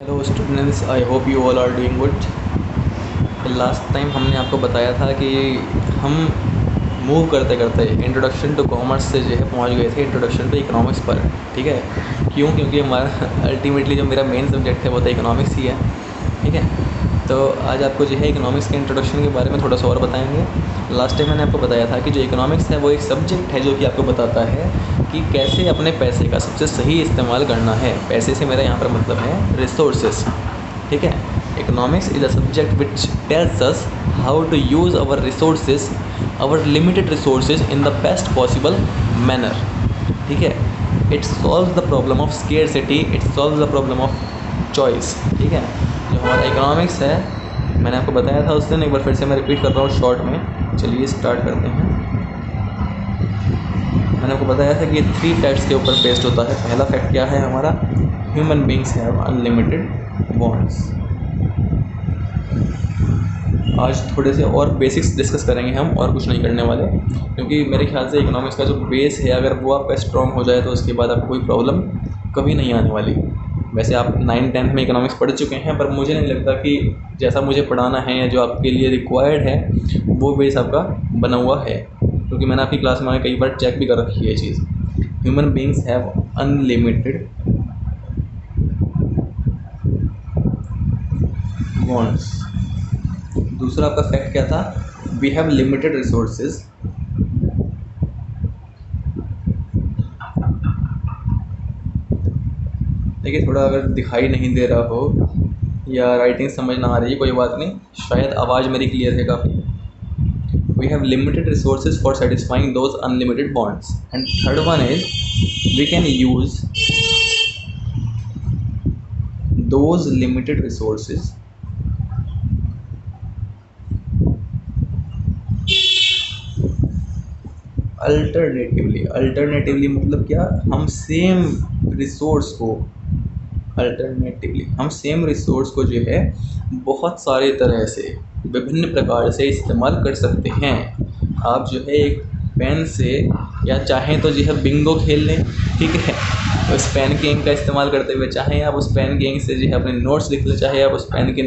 Hello students, I hope you all are doing good. Last time हमने आपको बताया था कि हम मूव करते करते इंट्रोडक्शन टू कॉमर्स से जो है पहुंच गए थे इंट्रोडक्शन टू इकोनॉमिक्स पर। ठीक है, क्यों? क्योंकि हमारा अल्टीमेटली जो मेरा मेन सब्जेक्ट है वो तो इकोनॉमिक्स ही है। ठीक है, तो आज आपको जो है इकोनॉमिक्स के इंट्रोडक्शन के बारे में थोड़ा सा और बताएंगे। लास्ट टाइम मैंने आपको बताया था कि जो इकोनॉमिक्स है वो एक सब्जेक्ट है जो कि आपको बताता है कि कैसे अपने पैसे का सबसे सही इस्तेमाल करना है। पैसे से मेरा यहाँ पर मतलब है रिसोर्सेज। ठीक है, economics is a subject which tells us how to use our resources, our limited resources in the best possible manner. ठीक है, it solve the problem of scarcity, it solve the problem of choice. ठीक है, जो हमारा economics है मैंने आपको बताया था उस दिन, एक बार फिर से मैं रिपीट कर रहा हूँ शॉर्ट में। चलिए स्टार्ट करते हैं। मैंने आपको बताया था कि ये 3 फैक्ट्स के ऊपर बेस्ड होता है। पहला फैक्ट क्या है हमारा? Human beings have unlimited bonds. आज थोड़े से और बेसिक्स डिस्कस करेंगे हम, और कुछ नहीं करने वाले, क्योंकि मेरे ख्याल से इकोनॉमिक्स का जो बेस है अगर वो आपका स्ट्रॉन्ग हो जाए तो उसके बाद आपको कोई प्रॉब्लम कभी नहीं आने वाली। वैसे आप 9th-10th में इकोनॉमिक्स पढ़ चुके हैं, पर मुझे नहीं लगता कि जैसा मुझे पढ़ाना है या जो आपके लिए रिक्वायर्ड है वो बेस आपका बना हुआ है, क्योंकि मैंने आपकी क्लास में कई बार चेक भी कर रखी है ये चीज़। Human beings have unlimited bonds. दूसरा आपका फैक्ट क्या था? We have limited resources. देखिए, थोड़ा अगर दिखाई नहीं दे रहा हो या राइटिंग समझ ना आ रही है, कोई बात नहीं, शायद आवाज़ मेरी क्लियर है काफ़ी। We have limited resources for satisfying those unlimited bonds. And third one is we can use those limited resources alternatively मतलब क्या? हम सेम रिसोर्स को जो है बहुत सारे तरह से, विभिन्न प्रकार से इस्तेमाल कर सकते हैं। आप जो है एक पेन से, या चाहें तो जो है बिंगो खेल लें। ठीक है, उस पेन के इंक का इस्तेमाल करते हुए, चाहें आप उस पेन के इंक से जो है अपने नोट्स लिख लें, चाहे आप उस पेन के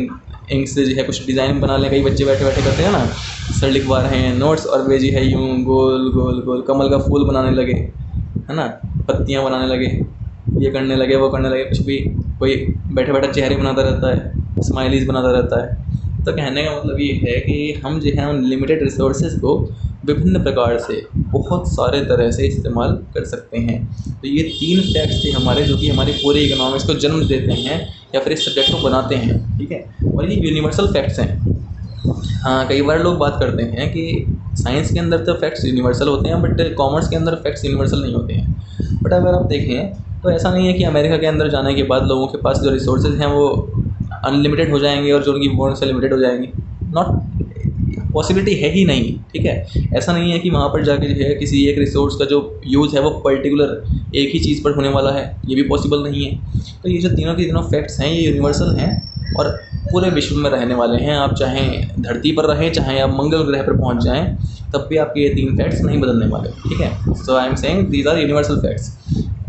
इंक से जो है कुछ डिज़ाइन बना लें। कई बच्चे बैठे बैठे करते हैं ना, सर लिखवा रहे हैं नोट्स और वे जो है यूँ गोल गोल गोल कमल का फूल बनाने लगे, है ना, पत्तियाँ बनाने लगे, ये करने लगे, वो करने लगे, कुछ भी। कोई बैठे बैठे चेहरे बनाता रहता है, स्माइलीज बनाता रहता है। तो कहने का मतलब ये है कि हम जो है उन लिमिटेड रिसोर्सेज को विभिन्न प्रकार से, बहुत सारे तरह से इस्तेमाल कर सकते हैं। तो ये 3 फैक्ट्स थे हमारे, जो कि हमारी पूरी इकोनॉमिक्स को जन्म देते हैं या फिर इस सब्जेक्ट को बनाते हैं। ठीक है, और ये यूनिवर्सल फैक्ट्स हैं। हाँ, कई बार लोग बात करते हैं कि साइंस के अंदर तो फैक्ट्स यूनिवर्सल होते हैं, बट कॉमर्स के अंदर फैक्ट्स यूनिवर्सल नहीं होते हैं। बट अगर आप देखें तो ऐसा नहीं है कि अमेरिका के अंदर जाने के बाद लोगों के पास जो रिसोर्सेज हैं वो अनलिमिटेड हो जाएंगे और जो उनकी बॉन्ड से लिमिटेड हो जाएंगी। नॉट पॉसिबिलिटी है ही नहीं। ठीक है, ऐसा नहीं है कि वहाँ पर जाके जो है किसी एक रिसोर्स का जो यूज़ है वो पर्टिकुलर एक ही चीज़ पर होने वाला है, ये भी पॉसिबल नहीं है। तो ये जो तीनों के तीनों फैक्ट्स हैं ये यूनिवर्सल हैं और पूरे विश्व में रहने वाले हैं। आप चाहें धरती पर रहें, चाहे आप मंगल ग्रह पर पहुँच जाएँ, तब भी आपके ये 3 फैक्ट्स नहीं बदलने वाले। ठीक है, so I am saying these are universal facts.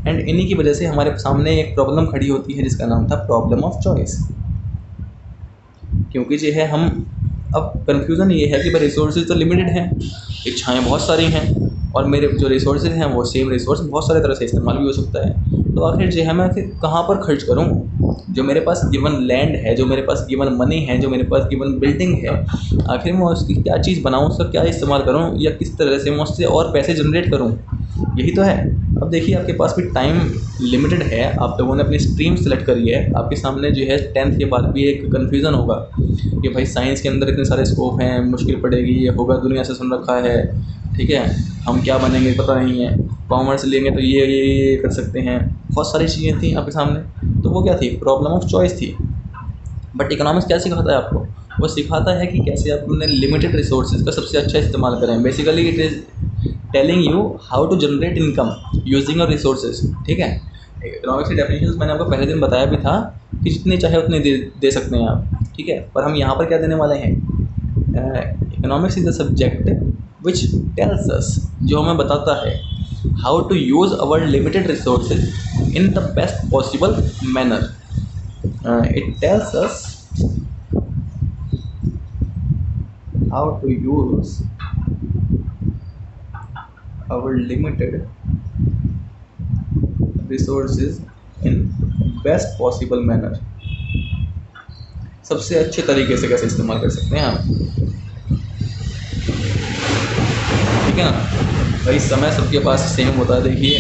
And इन्हीं की वजह से हमारे सामने एक प्रॉब्लम खड़ी होती है जिसका नाम था प्रॉब्लम ऑफ चॉइस। क्योंकि जो है हम, अब कन्फ्यूज़न ये है कि भाई रिसोर्सेज तो लिमिटेड हैं, इच्छाएँ बहुत सारी हैं, और मेरे जो रिसोर्सेज हैं वो सेम रिसोर्स बहुत सारे तरह से इस्तेमाल भी हो सकता है। तो आखिर जो है मैं आखिर कहाँ पर खर्च करूँ? जो मेरे पास गिवन लैंड है, जो मेरे पास गिवन मनी है, जो मेरे पास गिवन बिल्डिंग है, आखिर मैं उसकी क्या चीज़ बनाऊँ, उसका क्या इस्तेमाल करूँ, या किस तरह से मैं उससे और पैसे जनरेट करूँ? यही तो है। अब देखिए, आपके पास भी टाइम लिमिटेड है, आप लोगों ने अपनी स्ट्रीम सेलेक्ट करी है। आपके सामने जो है 10th के बाद भी एक कन्फ्यूज़न होगा कि भाई साइंस के अंदर इतने सारे स्कोप हैं, मुश्किल पड़ेगी, ये होगा, दुनिया से सुन रखा है। ठीक है, हम क्या बनेंगे पता नहीं है। कॉमर्स लेंगे तो ये कर सकते हैं, बहुत सारी चीज़ें थी आपके सामने। तो वो क्या थी? प्रॉब्लम ऑफ चॉइस थी। बट इकोनॉमिक्स क्या सिखाता है आपको? वो सिखाता है कि कैसे आप अपने लिमिटेड रिसोर्सेज का सबसे अच्छा इस्तेमाल करें। Basically it is telling you how to generate income using your resources. ठीक है, इकोनॉमिक्स की डेफिनेशन मैंने आपको पहले दिन बताया भी था कि जितने चाहे उतने दे सकते हैं आप। ठीक है, पर हम यहाँ पर क्या देने वाले हैं? Economics is the subject which tells us, जो हमें बताता है how to use our limited resources in the best possible manner. It tells us how to use our limited resources in best possible manner. सबसे अच्छे तरीके से कैसे इस्तेमाल कर सकते हैं हम, ठीक है ना भाई। समय सबके पास सेम होता है। देखिए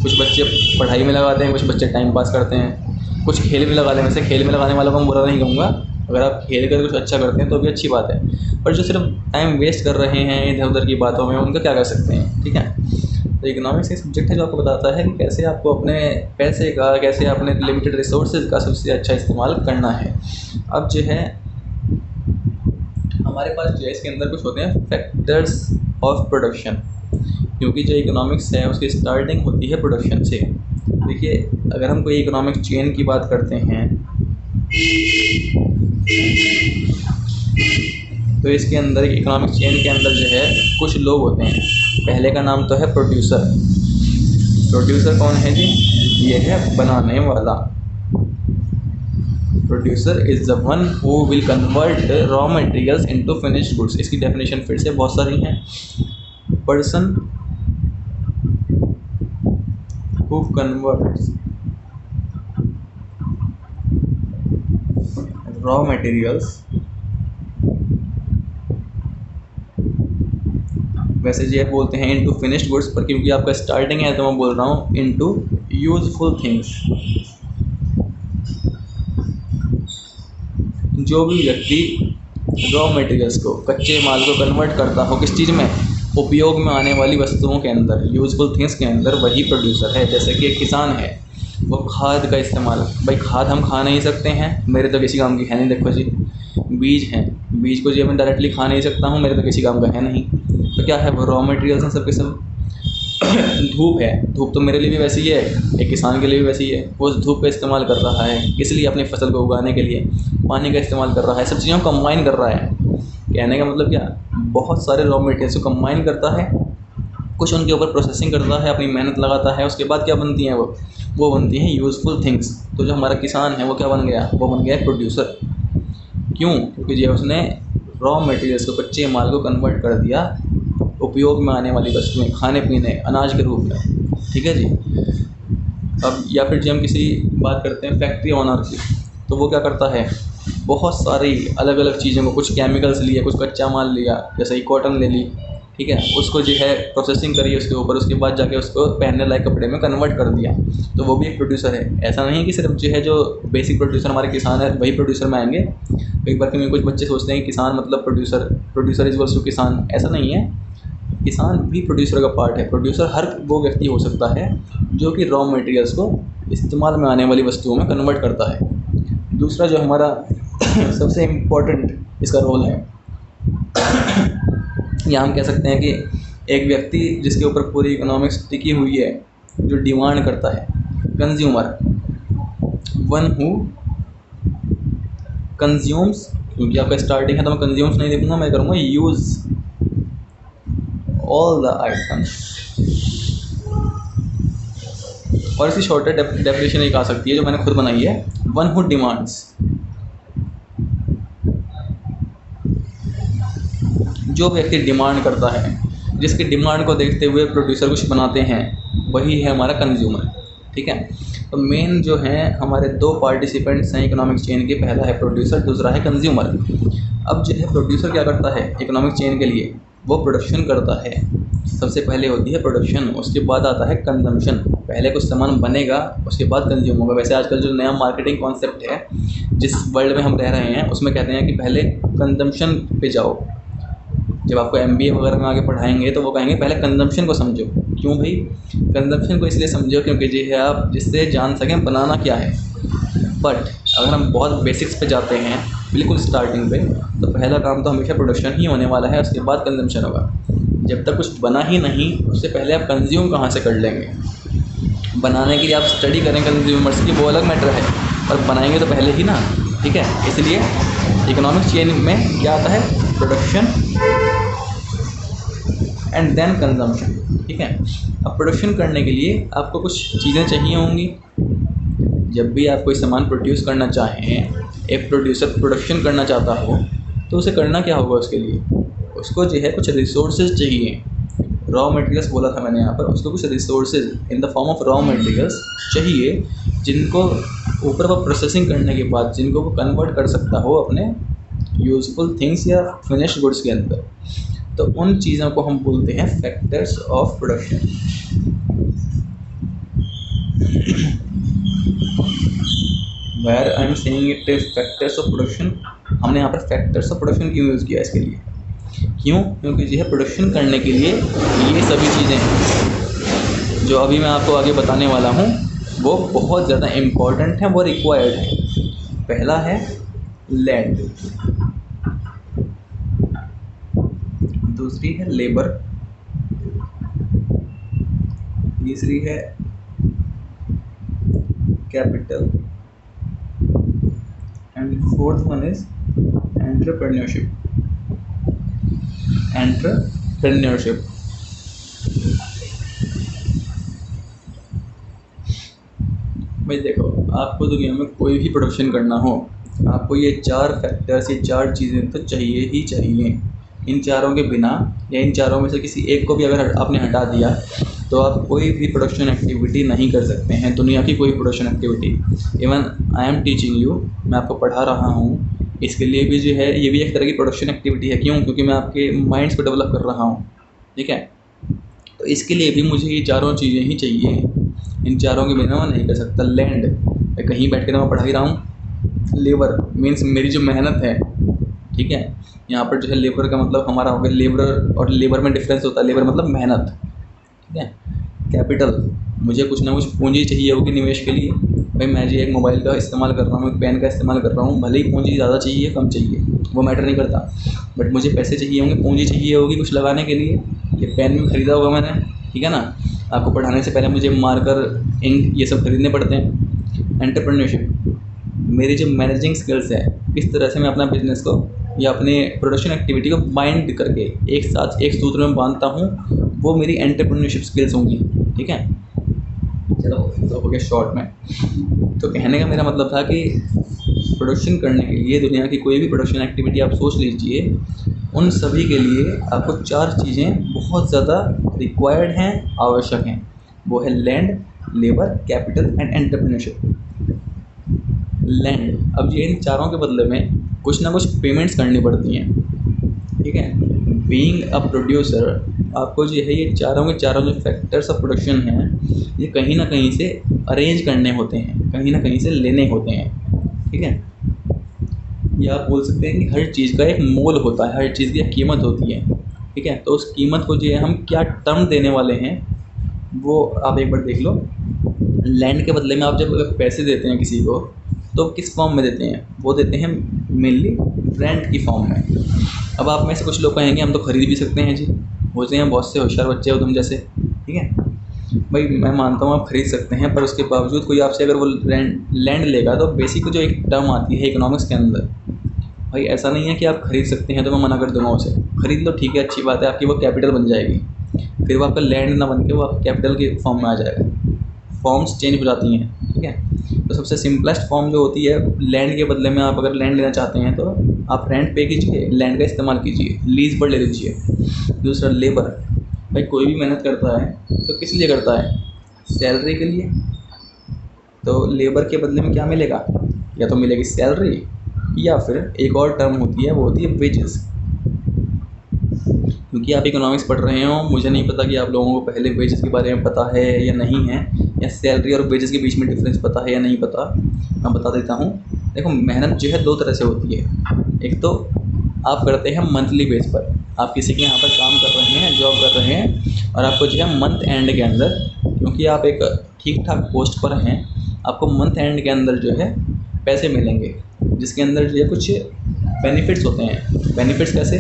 कुछ बच्चे पढ़ाई में लगाते हैं, कुछ बच्चे टाइम पास करते हैं, कुछ खेल में लगा लें। वैसे खेल में लगाने वालों को मैं बुरा नहीं कहूँगा, अगर आप खेल कर कुछ अच्छा करते हैं तो भी अच्छी बात है, पर जो सिर्फ टाइम वेस्ट कर रहे हैं इधर उधर की बातों में, उनका क्या कर सकते हैं, ठीक है। तो इकोनॉमिक्स एक सब्जेक्ट है जो आपको बताता है कि कैसे आपको अपने पैसे का, कैसे अपने लिमिटेड रिसोर्सेज का सबसे अच्छा इस्तेमाल करना है। अब जो है हमारे पास जो है इसके अंदर कुछ होते हैं फैक्टर्स ऑफ प्रोडक्शन, क्योंकि जो इकोनॉमिक्स है उसकी स्टार्टिंग होती है प्रोडक्शन से। देखिए अगर हम कोई इकोनॉमिक चेन की बात करते हैं तो इसके अंदर इकोनॉमिक चेन के अंदर जो है कुछ लोग होते हैं। पहले का नाम तो है प्रोड्यूसर। प्रोड्यूसर कौन है जी? ये है बनाने वाला। Producer is the one who will convert raw materials into finished goods. इसकी डेफिनेशन फिर से बहुत सारी हैं। Person who converts raw materials, वैसे ये बोलते हैं इनटू फिनिश्ड गुड्स, पर क्योंकि आपका स्टार्टिंग है तो मैं बोल रहा हूँ इनटू यूजफुल थिंग्स। जो भी व्यक्ति रॉ मटेरियल्स को, कच्चे माल को कन्वर्ट करता हो किस चीज़ में, उपयोग में आने वाली वस्तुओं के अंदर, यूजफुल थिंग्स के अंदर, वही प्रोड्यूसर है। जैसे कि एक किसान है, वो खाद का इस्तेमाल, भाई खाद हम खा नहीं सकते हैं, मेरे तो किसी काम की है नहीं। देखो जी बीज हैं, बीज को जी मैं डायरेक्टली खा नहीं सकता हूँ, मेरे तो किसी काम का है नहीं। तो क्या है, वो रॉ मटेरियल्स हैं सब के सब। धूप है, धूप तो मेरे लिए भी वैसी है, एक किसान के लिए भी वैसी है। वो उस धूप का इस्तेमाल कर रहा है इसलिए अपनी फसल को उगाने के लिए, पानी का इस्तेमाल कर रहा है, सब चीज़ों को कंबाइन कर रहा है। कहने का मतलब क्या, बहुत सारे रॉ मटेरियल्स को कंबाइन करता है, कुछ उनके ऊपर प्रोसेसिंग करता है, अपनी मेहनत लगाता है, उसके बाद क्या बनती हैं वो बनती हैं यूज़फुल थिंग्स। तो जो हमारा किसान है वो क्या बन गया, वो बन गया प्रोड्यूसर। क्यों? क्योंकि जो उसने रॉ मटेरियल्स को, कच्चे माल को कन्वर्ट कर दिया उपयोग में आने वाली वस्तुएं, खाने पीने, अनाज के रूप में, ठीक है जी। अब या फिर जब हम किसी बात करते हैं फैक्ट्री ओनर की, तो वो क्या करता है, बहुत सारी अलग अलग चीज़ों को, कुछ केमिकल्स लिए, कुछ कच्चा माल लिया, जैसे ही कॉटन ले ली, ठीक है, उसको जो है प्रोसेसिंग करी उसके ऊपर, उसके बाद जाके उसको पहनने लायक कपड़े में कन्वर्ट कर दिया, तो वो भी एक प्रोड्यूसर है। ऐसा नहीं है कि सिर्फ जो है जो बेसिक प्रोड्यूसर हमारे किसान है वही प्रोड्यूसर में आएंगे। एक बार क्योंकि कुछ बच्चे सोचते हैं कि किसान मतलब producer, producer is walls to किसान, ऐसा नहीं है। किसान भी प्रोड्यूसर का पार्ट है। प्रोड्यूसर हर वो व्यक्ति हो सकता है जो कि रॉ मटेरियल्स को इस्तेमाल में आने वाली वस्तुओं में कन्वर्ट करता है। दूसरा जो हमारा सबसे इम्पोर्टेंट इसका रोल है, या हम कह सकते हैं कि एक व्यक्ति जिसके ऊपर पूरी इकोनॉमिक्स टिकी हुई है, जो डिमांड करता है, कंज्यूमर, वन हु कंज्यूम्स, क्योंकि आपका स्टार्टिंग है तो मैं कंज्यूम्स नहीं देखूंगा, मैं करूँगा यूज़ ऑल द आइटम्स। और इसकी शॉर्टर डेफिनेशन एक आ सकती है जो मैंने खुद बनाई है, वन हु डिमांड्स, जो व्यक्ति डिमांड करता है, जिसकी डिमांड को देखते हुए प्रोड्यूसर कुछ बनाते हैं, वही है हमारा कंज्यूमर, ठीक है। तो मेन जो है हमारे दो पार्टिसिपेंट्स हैं इकोनॉमिक चेन के, पहला है प्रोड्यूसर, दूसरा है कंज्यूमर। अब जो है प्रोड्यूसर क्या करता है इकोनॉमिक चेन के लिए, वो प्रोडक्शन करता है। सबसे पहले होती है प्रोडक्शन, उसके बाद आता है कंजम्पशन। पहले कुछ सामान बनेगा, उसके बाद कंज्यूम होगा। वैसे आजकल जो नया मार्केटिंग कॉन्सेप्ट है जिस वर्ल्ड में हम रह रहे हैं, उसमें कहते हैं कि पहले कंजम्पशन पे जाओ। जब आपको MBA वगैरह में आगे पढ़ाएंगे तो वो कहेंगे पहले कंजम्पशन को समझो। क्यों भाई? कंजम्पशन को इसलिए समझो क्योंकि जो है आप जिससे जान सकें बनाना क्या है। बट अगर हम बहुत बेसिक्स पे जाते हैं, बिल्कुल स्टार्टिंग पे, तो पहला काम तो हमेशा प्रोडक्शन ही होने वाला है, उसके बाद कंजम्पशन होगा। जब तक कुछ बना ही नहीं, उससे पहले आप कंज्यूम कहाँ से कर लेंगे? बनाने के लिए आप स्टडी करें कंज्यूमर्स की, वो अलग मैटर है, और बनाएंगे तो पहले ही ना, ठीक है। इसलिए इकोनॉमिक चेन में क्या आता है, प्रोडक्शन एंड देन कंजम्पशन, ठीक है। अब प्रोडक्शन करने के लिए आपको कुछ चीज़ें चाहिए होंगी, जब भी आप कोई सामान प्रोड्यूस करना चाहें, एक प्रोड्यूसर प्रोडक्शन करना चाहता हो, तो उसे करना क्या होगा? उसके लिए उसको जो है कुछ रिसोर्सेज चाहिए। रॉ मटेरियल्स बोला था मैंने यहाँ पर, उसको कुछ resources in the form of raw materials चाहिए, जिनको ऊपर वो प्रोसेसिंग करने के बाद जिनको वो कन्वर्ट कर सकता हो अपने यूजफुल थिंग्स या फिनिश्ड गुड्स के अंदर। तो उन चीज़ों को हम बोलते हैं factors of production. Where I am saying it is factors of production, हमने यहाँ पर फैक्टर्स ऑफ प्रोडक्शन क्यों यूज़ किया इसके लिए? क्यों? क्योंकि जो है प्रोडक्शन करने के लिए ये सभी चीज़ें जो अभी मैं आपको आगे बताने वाला हूँ वो बहुत ज़्यादा इम्पॉर्टेंट हैं, वो रिक्वायर्ड है। पहला है लैंड, दूसरी है लेबर, तीसरी है capital, and fourth one is entrepreneurship. भाई देखो, आपको दुनिया में कोई भी प्रोडक्शन करना हो, आपको ये 4 फैक्टर्स, ये 4 चीज़ें तो चाहिए ही चाहिए। इन चारों के बिना या इन चारों में से किसी एक को भी अगर आपने हटा दिया तो आप कोई भी प्रोडक्शन एक्टिविटी नहीं कर सकते हैं, दुनिया की कोई production activity. Even I am teaching you, मैं आपको पढ़ा रहा हूँ, इसके लिए भी जो है ये भी एक तरह की प्रोडक्शन एक्टिविटी है। क्यों? क्योंकि मैं आपके माइंड्स को डेवलप कर रहा हूँ, ठीक है। तो इसके लिए भी मुझे ये चारों चीज़ें ही चाहिए, इन चारों के बिना मैं नहीं कर सकता। लैंड, मैं कहीं बैठ कर मैं पढ़ा ही रहा हूँ। लेबर मीन्स मेरी जो मेहनत है, ठीक है। यहाँ पर जो है लेबर का मतलब हमारा हो गया, लेबर और लेबर में डिफरेंस होता है, लेबर मतलब मेहनत, ठीक है। कैपिटल, मुझे कुछ ना कुछ पूंजी चाहिए होगी निवेश के लिए। भाई मैं जो एक मोबाइल का इस्तेमाल कर रहा हूँ, एक पेन का इस्तेमाल कर रहा हूँ, भले ही पूंजी ज़्यादा चाहिए कम चाहिए वो मैटर नहीं करता, बट मुझे पैसे चाहिए होंगे, पूंजी चाहिए होगी कुछ लगाने के लिए। ये पेन भी खरीदा होगा मैंने, ठीक है ना। आपको पढ़ाने से पहले मुझे मार्कर, इंक, ये सब खरीदने पड़ते हैं। एंटरप्रेन्योरशिप, मेरी जो मैनेजिंग स्किल्स है, किस तरह से मैं अपना बिजनेस को या अपने प्रोडक्शन एक्टिविटी को बाइंड करके एक साथ एक सूत्र में बांधता हूँ, वो मेरी एंटरप्रेन्योरशिप स्किल्स होंगी, ठीक है। चलो तो हो गया शॉर्ट में। तो कहने का मेरा मतलब था कि प्रोडक्शन करने के लिए दुनिया की कोई भी प्रोडक्शन एक्टिविटी आप सोच लीजिए, उन सभी के लिए आपको 4 चीज़ें बहुत ज़्यादा रिक्वायर्ड हैं, आवश्यक हैं। वो है land, labour, capital and entrepreneurship. Land, अब ये इन चारों के बदले में कुछ ना कुछ पेमेंट्स करनी पड़ती हैं, ठीक है। बीइंग अ प्रोड्यूसर, आपको जो है ये चारों के चारों जो फैक्टर्स ऑफ प्रोडक्शन हैं, ये कहीं ना कहीं से अरेंज करने होते हैं, कहीं ना कहीं से लेने होते हैं, ठीक है। या आप बोल सकते हैं कि हर चीज़ का एक मोल होता है, हर चीज़ की एक कीमत होती है, ठीक है। तो उस कीमत को जो है हम क्या टर्म देने वाले हैं वो आप एक बार देख लो। लैंड के बदले में आप जब पैसे देते हैं किसी को, तो किस फॉर्म में देते हैं? वो देते हैं मेनली रेंट की फॉर्म में। अब आप में से कुछ लोग कहेंगे हम तो खरीद भी सकते हैं जी, होते हैं बहुत से होशियार बच्चे हो तुम जैसे, ठीक है। भाई मैं मानता हूँ आप खरीद सकते हैं, पर उसके बावजूद कोई आपसे अगर वो लैंड लेगा तो बेसिक जो एक टर्म आती है इकोनॉमिक्स के अंदर, भाई ऐसा नहीं है कि आप खरीद सकते हैं तो मैं मना कर दूंगा उसे। खरीद लो, ठीक है, अच्छी बात है, आपकी वो कैपिटल बन जाएगी, फिर वो आपका लैंड ना बन के वो आपका कैपिटल के फॉर्म में आ जाएगा। फॉर्म्स चेंज हो जाती हैं, ठीक है। तो सबसे सिंपलेस्ट फॉर्म जो होती है, लैंड के बदले में आप अगर लैंड लेना चाहते हैं तो आप रेंट पे कीजिए, लैंड का इस्तेमाल कीजिए, लीज पर ले लीजिए। दूसरा लेबर, भाई कोई भी मेहनत करता है तो किस लिए करता है? सैलरी के लिए। तो लेबर के बदले में क्या मिलेगा? या तो मिलेगी सैलरी, या फिर एक और टर्म होती है, वो होती है वेजेस। क्योंकि आप इकोनॉमिक्स पढ़ रहे हो, मुझे नहीं पता कि आप लोगों को पहले वेजेस के बारे में पता है या नहीं है, या सैलरी और वेजेस के बीच में डिफरेंस पता है या नहीं पता। मैं बता देता हूँ। देखो, मेहनत जो है 2 तरह से होती है। एक तो आप करते हैं मंथली बेस पर, आप किसी के यहाँ पर काम कर रहे हैं, जॉब कर रहे हैं, और आपको जो है मंथ एंड के अंदर, क्योंकि आप एक ठीक ठाक पोस्ट पर हैं, आपको मंथ एंड के अंदर जो है पैसे मिलेंगे, जिसके अंदर जो है कुछ बेनिफिट्स होते हैं। बेनिफिट्स कैसे?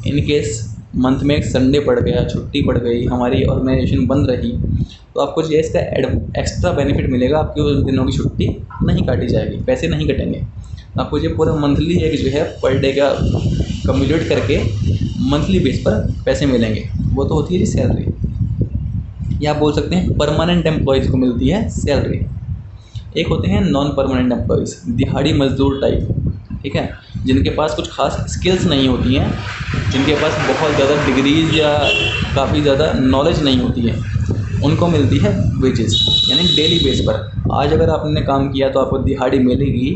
इन केस मंथ में एक संडे पड़ गया, छुट्टी पड़ गई, हमारी ऑर्गेनाइजेशन बंद रही, तो आपको जो है इसका एक्स्ट्रा बेनिफिट मिलेगा, आपकी उन दिनों की छुट्टी नहीं काटी जाएगी, पैसे नहीं कटेंगे। आपको जो पूरा मंथली एक जो है पर डे का कम्युलेट करके मंथली बेस पर पैसे मिलेंगे, वो तो होती है जी सैलरी। या आप बोल सकते हैं परमानेंट एम्प्लॉयज़ को मिलती है सैलरी। एक होते हैं नॉन परमानेंट एम्प्लॉयज़, दिहाड़ी मजदूर टाइप, ठीक है, जिनके पास कुछ खास स्किल्स नहीं होती हैं, जिनके पास बहुत ज़्यादा डिग्रीज या काफ़ी ज़्यादा नॉलेज नहीं होती है, उनको मिलती है वेजेस, यानी डेली बेस पर। आज अगर आपने काम किया तो आपको दिहाड़ी मिलेगी,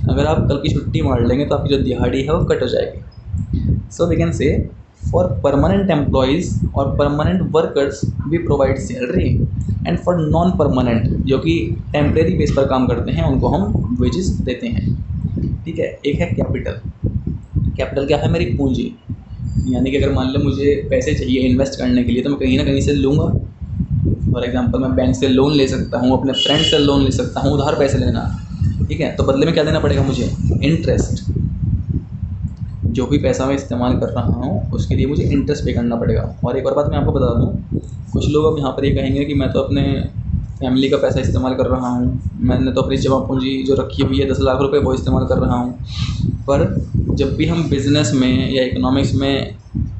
अगर आप कल की छुट्टी मार लेंगे तो आपकी जो दिहाड़ी है वो कट हो जाएगी। So we can say for permanent employees और permanent workers we provide salary, and for non permanent जो कि टेम्परेरी बेस पर काम करते हैं उनको हम वेजेस देते हैं, ठीक है। एक है कैपिटल। कैपिटल क्या है? मेरी पूंजी, यानी कि अगर मान लो मुझे पैसे चाहिए इन्वेस्ट करने के लिए तो मैं कहीं ना कहीं से लूँगा। फॉर एग्जांपल मैं बैंक से लोन ले सकता हूँ, अपने फ्रेंड से लोन ले सकता हूँ, उधार पैसे लेना, ठीक है। तो बदले में क्या देना पड़ेगा मुझे? इंटरेस्ट। जो भी पैसा मैं इस्तेमाल कर रहा हूँ उसके लिए मुझे इंटरेस्ट पे करना पड़ेगा। और एक और बात मैं आपको बता दूँ, कुछ लोग अब यहाँ पर ये कहेंगे कि मैं तो अपने फैमिली का पैसा इस्तेमाल कर रहा हूँ, मैंने तो अपनी जमा पूंजी जो रखी हुई है 10 लाख रुपए वो इस्तेमाल कर रहा हूँ। पर जब भी हम बिज़नेस में या इकोनॉमिक्स में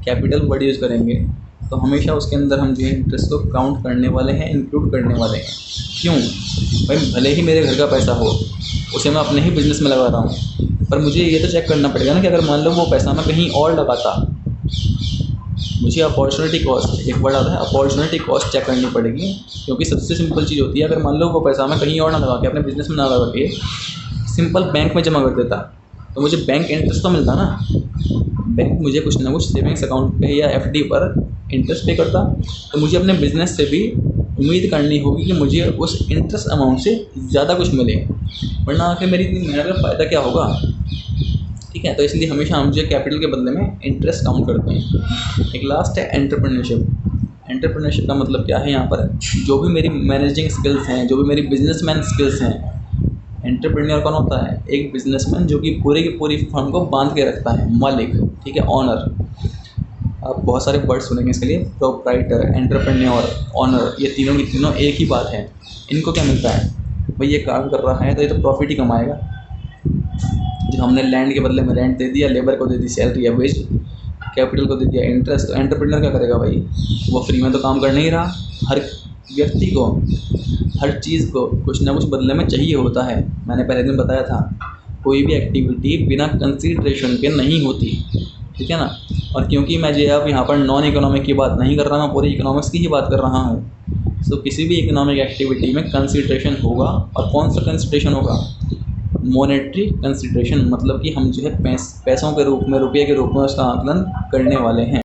कैपिटल वर्ड यूज़ करेंगे तो हमेशा उसके अंदर हम जो है इंटरेस्ट को काउंट करने वाले हैं, इंक्लूड करने वाले हैं। क्यों भाई? भले ही मेरे घर का पैसा हो, उसे मैं अपने ही बिज़नेस में लगा रहा हूँ, पर मुझे ये तो चेक करना पड़ेगा ना कि अगर मान लो वो पैसा मैं कहीं और लगाता, मुझे अपॉर्चुनिटी कॉस्ट, एक वर्ड आता है अपॉर्चुनिटी कॉस्ट, चेक करनी पड़ेगी। क्योंकि सबसे सिंपल चीज़ होती है, अगर मान लो वो पैसा मैं कहीं और ना लगा के अपने बिज़नेस में ना लगा के सिंपल बैंक में जमा कर देता तो मुझे बैंक इंटरेस्ट तो मिलता ना। बैंक मुझे कुछ ना कुछ सेविंग्स अकाउंट पे या एफडी पर इंटरेस्ट पे करता, तो मुझे अपने बिज़नेस से भी उम्मीद करनी होगी कि मुझे उस इंटरेस्ट अमाउंट से ज़्यादा कुछ मिले, वरना आखिर मेरी इतनी मेहनत का फ़ायदा क्या होगा, ठीक है। तो इसलिए हमेशा हम जो कैपिटल के बदले में इंटरेस्ट काउंट करते हैं। एक लास्ट है एंटरप्रेन्योरशिप। एंटरप्रेन्योरशिप का मतलब क्या है? यहाँ पर जो भी मेरी मैनेजिंग स्किल्स हैं, जो भी मेरी बिजनेसमैन स्किल्स हैं, एंटरप्रेन्योर कौन होता है? एक बिजनेसमैन जो कि पूरे की पूरी फर्म को बांध के रखता है, मालिक, ठीक है, ऑनर। आप बहुत सारे वर्ड सुनेंगे इसके लिए, प्रोप्राइटर, एंटरप्रेन्योर, ऑनर, ये तीनों की तीनों एक ही बात है। इनको क्या मिलता है भाई? ये काम कर रहा है तो ये तो प्रॉफिट ही कमाएगा। जो हमने लैंड के बदले में रेंट दे दिया, लेबर को दे दी सैलरी या वेज, कैपिटल को दे दिया इंटरेस्ट, तो एंटरप्रेन्योर क्या करेगा भाई? वो फ्री में तो काम कर नहीं रहा। हर व्यक्ति को, हर चीज़ को कुछ ना कुछ बदले में चाहिए होता है। मैंने पहले दिन बताया था, कोई भी एक्टिविटी बिना कंसीडरेशन के नहीं होती, ठीक है ना। और क्योंकि मैं जो अब यहाँ पर नॉन इकोनॉमिक की बात नहीं कर रहा हूँ, पूरी इकोनॉमिक्स की ही बात कर रहा हूँ, तो किसी भी इकोनॉमिक एक्टिविटी में कंसीडरेशन होगा। और कौन सा कंसीडरेशन होगा? मॉनेटरी कंसीडरेशन, मतलब कि हम जो है पैसों के रूप में, रुपये के रूप में उसका आकलन करने वाले हैं।